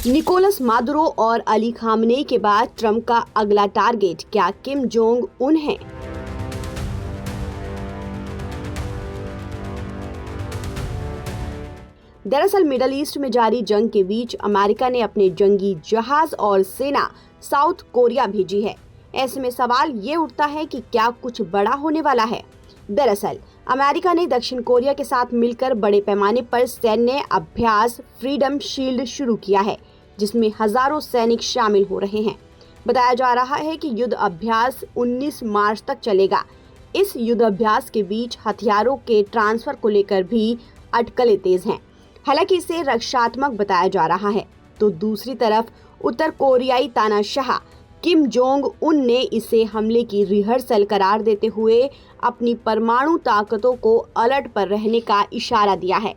Nicolas Maduro और Ali Khamenei के बाद ट्रंप का अगला टारगेट क्या किम जोंग उन है? दरअसल मिडल ईस्ट में जारी जंग के बीच अमेरिका ने अपने जंगी जहाज और सेना साउथ कोरिया भेजी है। ऐसे में सवाल ये उठता है कि क्या कुछ बड़ा होने वाला है। दरअसल अमेरिका ने दक्षिण कोरिया के साथ मिलकर बड़े पैमाने पर सैन्य अभ्यास फ्रीडम शील्ड शुरू किया है, जिसमें हजारों सैनिक शामिल हो रहे हैं। बताया जा रहा है कि युद्ध अभ्यास 19 मार्च तक चलेगा। इस युद्ध अभ्यास के बीच हथियारों के ट्रांसफर को लेकर भी अटकलें तेज हैं। हालांकि इसे रक्षात्मक बताया जा रहा है, तो दूसरी तरफ उत्तर कोरियाई तानाशाह किम जोंग उन ने इसे हमले की रिहर्सल करार देते हुए अपनी परमाणु ताकतों को अलर्ट पर रहने का इशारा दिया है।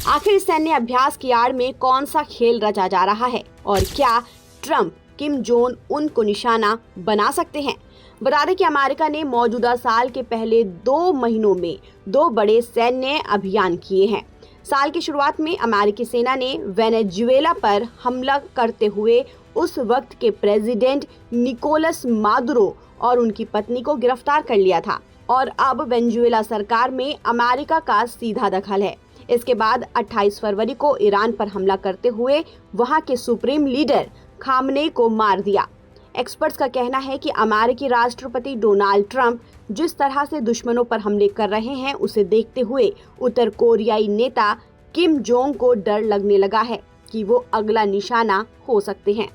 आखिर सैन्य अभ्यास की आड़ में कौन सा खेल रचा जा रहा है और क्या ट्रंप किम जोंग उन को निशाना बना सकते हैं? बता दें कि अमेरिका ने मौजूदा साल के पहले 2 महीनों में 2 बड़े सैन्य अभियान किए हैं। साल की शुरुआत में अमेरिकी सेना ने वेनेजुएला पर हमला करते हुए उस वक्त के प्रेसिडेंट निकोलस मादुरो और उनकी पत्नी को गिरफ्तार कर लिया था और अब वेनेजुएला सरकार में अमेरिका का सीधा दखल है। इसके बाद 28 फरवरी को ईरान पर हमला करते हुए वहां के सुप्रीम लीडर खामनेई को मार दिया। एक्सपर्ट्स का कहना है कि अमेरिकी राष्ट्रपति डोनाल्ड ट्रंप जिस तरह से दुश्मनों पर हमले कर रहे हैं, उसे देखते हुए उत्तर कोरियाई नेता किम जोंग को डर लगने लगा है कि वो अगला निशाना हो सकते हैं।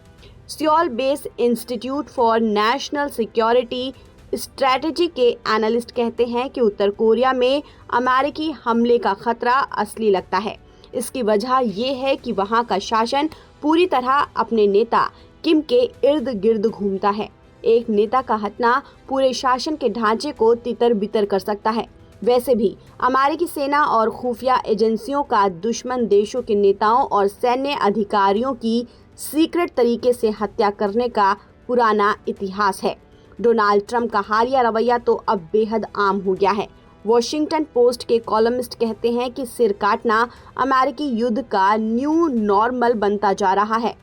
Seoul based institute for national security strategy के एनालिस्ट कहते हैं कि उत्तर कोरिया में अमेरिकी हमले का खतरा असली लगता है। इसकी वजह ये है कि वहां का शासन पूरी तरह अपने नेता किम के इर्द गिर्द घूमता है। एक नेता का हटना पूरे शासन के ढांचे को तितर बितर कर सकता है। वैसे भी अमेरिकी सेना और खुफिया एजेंसियों का दुश्मन देशों के नेताओं और सैन्य अधिकारियों की सीक्रेट तरीके से हत्या करने का पुराना इतिहास है। डोनाल्ड ट्रंप का हालिया रवैया तो अब बेहद आम हो गया है। वॉशिंगटन पोस्ट के कॉलमिस्ट कहते हैं कि सिर काटना अमेरिकी युद्ध का न्यू नॉर्मल बनता जा रहा है।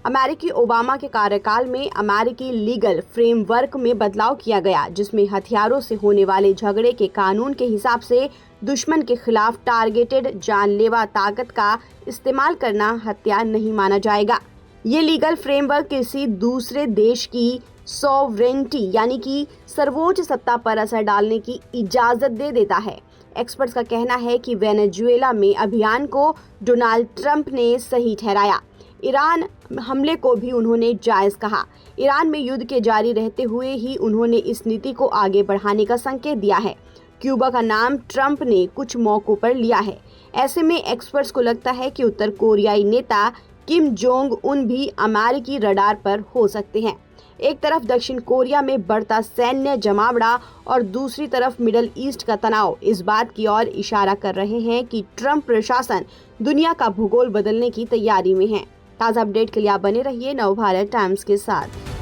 अमेरिकी ओबामा के कार्यकाल में अमेरिकी लीगल फ्रेमवर्क में बदलाव किया गया, जिसमें हथियारों से होने वाले झगड़े के कानून के हिसाब से दुश्मन के खिलाफ टारगेटेड जानलेवा ताकत का इस्तेमाल करना हत्या नहीं माना जाएगा। ये लीगल फ्रेमवर्क किसी दूसरे देश की सॉवरेनिटी यानी कि सर्वोच्च सत्ता पर असर डालने की इजाजत दे देता है। एक्सपर्ट्स का कहना है कि वेनेजुएला में अभियान को डोनाल्ड ट्रंप ने सही ठहराया। ईरान हमले को भी उन्होंने जायज कहा। ईरान में युद्ध के जारी रहते हुए ही उन्होंने इस नीति को आगे बढ़ाने का संकेत दिया है। क्यूबा का नाम ट्रंप ने कुछ मौकों पर लिया है। ऐसे में एक्सपर्ट्स को लगता है कि उत्तर कोरियाई नेता किम जोंग उन भी अमेरिकी रडार पर हो सकते हैं। एक तरफ दक्षिण कोरिया में बढ़ता सैन्य जमावड़ा और दूसरी तरफ मिडल ईस्ट का तनाव इस बात की ओर इशारा कर रहे हैं कि ट्रंप प्रशासन दुनिया का भूगोल बदलने की तैयारी में है। ताज़ा अपडेट के लिए आप बने रहिए नवभारत टाइम्स के साथ।